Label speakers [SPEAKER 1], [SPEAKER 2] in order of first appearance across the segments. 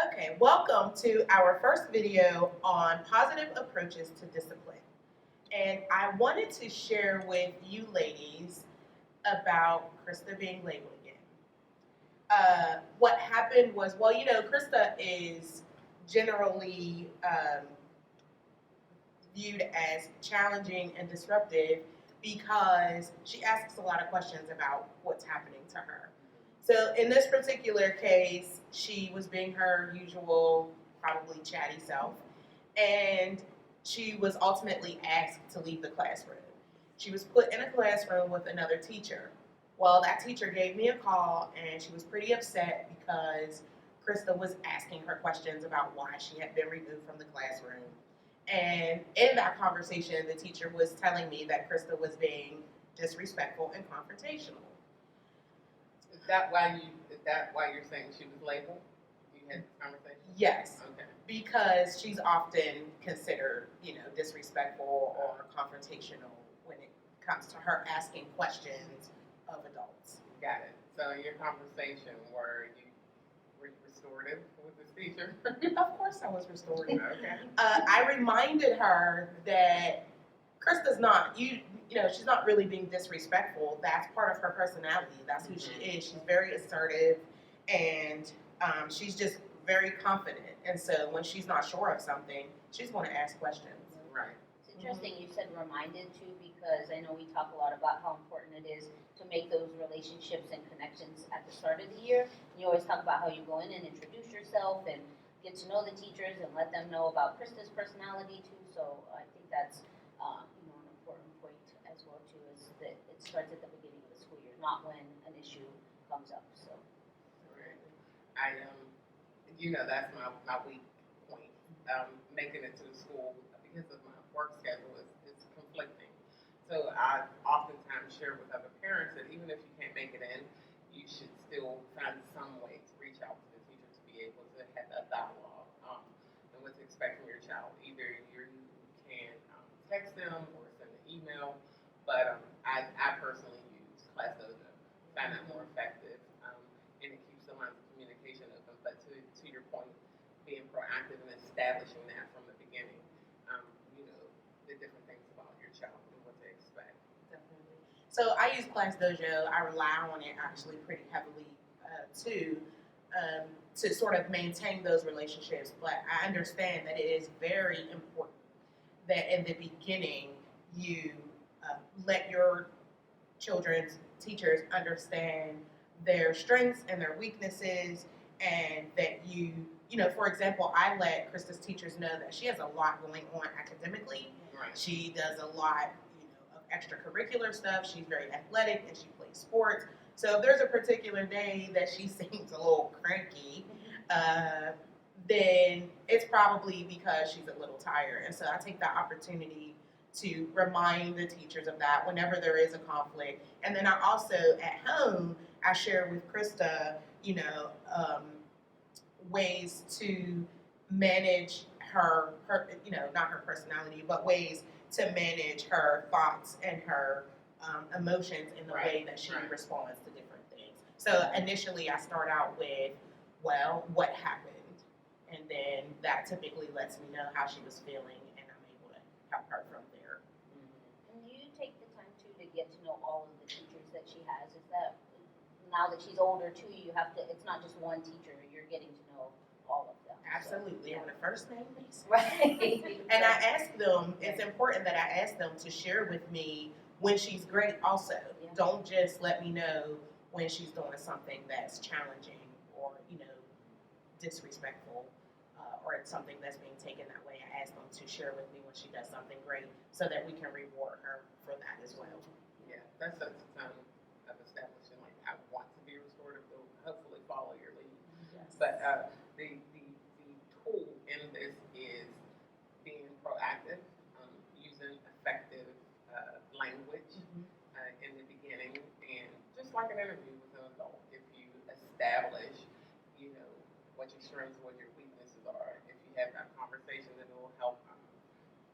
[SPEAKER 1] Okay, welcome to our first video on positive approaches to discipline. And I wanted to share with you ladies about Krista being labeled again. What happened was, Krista is generally viewed as challenging and disruptive because she asks a lot of questions about what's happening to her. So in this particular case, she was being her usual, probably chatty self, and she was ultimately asked to leave the classroom. She was put in a classroom with another teacher. Well, that teacher gave me a call, and she was pretty upset because Krista was asking her questions about why she had been removed from the classroom. And in that conversation, the teacher was telling me that Krista was being disrespectful and confrontational.
[SPEAKER 2] Is that why you're saying she was labeled? You had this conversation?
[SPEAKER 1] Yes.
[SPEAKER 2] Okay.
[SPEAKER 1] Because she's often considered, disrespectful or confrontational when it comes to her asking questions of adults.
[SPEAKER 2] Got it. So in your conversation, were you restorative with this teacher?
[SPEAKER 1] Of course I was restorative.
[SPEAKER 2] Okay.
[SPEAKER 1] I reminded her that Krista's not, she's not really being disrespectful. That's part of her personality. That's who she is. She's very assertive, and she's just very confident. And so when she's not sure of something, she's going to ask questions.
[SPEAKER 2] Right.
[SPEAKER 3] It's interesting you said reminded too, because I know we talk a lot about how important it is to make those relationships and connections at the start of the year. You always talk about how you go in and introduce yourself and get to know the teachers and let them know about Krista's personality too. So I think that's an important point as well too, is that it starts at the beginning of the school year, not when an issue comes up. So
[SPEAKER 2] right. That's my weak point. Making it to the school because of my work schedule is conflicting. So I oftentimes share with other parents that even if you can't make it in, you should still find some way to reach out to the teacher to be able to have that dialogue and what to expect from your child. Either you can text them or send an email, but I personally use Class Dojo. Find that more effective, and it keeps the lines of communication open. But to your point, being proactive and establishing that from the beginning, the different things about your child and what to expect.
[SPEAKER 1] Definitely. So I use Class Dojo. I rely on it actually pretty heavily too, to sort of maintain those relationships. But I understand that it is very important that in the beginning you let your children's teachers understand their strengths and their weaknesses, and that for example, I let Krista's teachers know that she has a lot going on academically.
[SPEAKER 2] Right.
[SPEAKER 1] She does a lot, of extracurricular stuff. She's very athletic and she plays sports. So if there's a particular day that she seems a little cranky, then it's probably because she's a little tired. And so I take that opportunity to remind the teachers of that whenever there is a conflict. And then I also, at home, I share with Krista, ways to manage her, not her personality, but ways to manage her thoughts and her emotions in the way that she responds to different things. So initially I start out with, well, what happened? And then that typically lets me know how she was feeling, and I'm able to help her from there.
[SPEAKER 3] And you take the time too to get to know all of the teachers that she has. Is that now that she's older too, you have to, it's not just one teacher, you're getting to know all of them.
[SPEAKER 1] Absolutely. On a first name basis.
[SPEAKER 3] Right.
[SPEAKER 1] And I ask them, it's important that I ask them to share with me when she's great also.
[SPEAKER 3] Yeah.
[SPEAKER 1] Don't just let me know when she's doing something that's challenging or, disrespectful, or it's something that's being taken that way. I ask them to share with me when she does something great so that we can reward her for that as well.
[SPEAKER 2] Yeah, that sets the tone of establishing, like, I want to be restorative, so hopefully follow your lead.
[SPEAKER 1] Yes.
[SPEAKER 2] But the tool in this is being proactive, using effective language in the beginning, and just like an interview with an adult, if you establish, what your strengths, what your weaknesses are, if you have that conversation, then it will help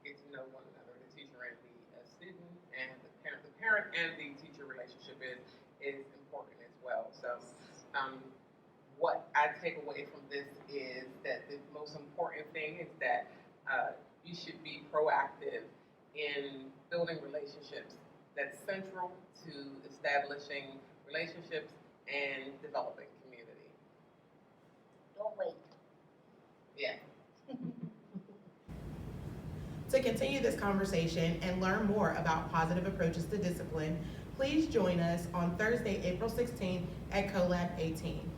[SPEAKER 2] get to know one another, the teacher and the student, and the parent and the teacher relationship is important as well. So what I take away from this is that the most important thing is that you should be proactive in building relationships. That's central to establishing relationships and developing community.
[SPEAKER 3] Don't wait.
[SPEAKER 2] Yeah.
[SPEAKER 1] To continue this conversation and learn more about positive approaches to discipline, please join us on Thursday, April 16th at CoLab 18.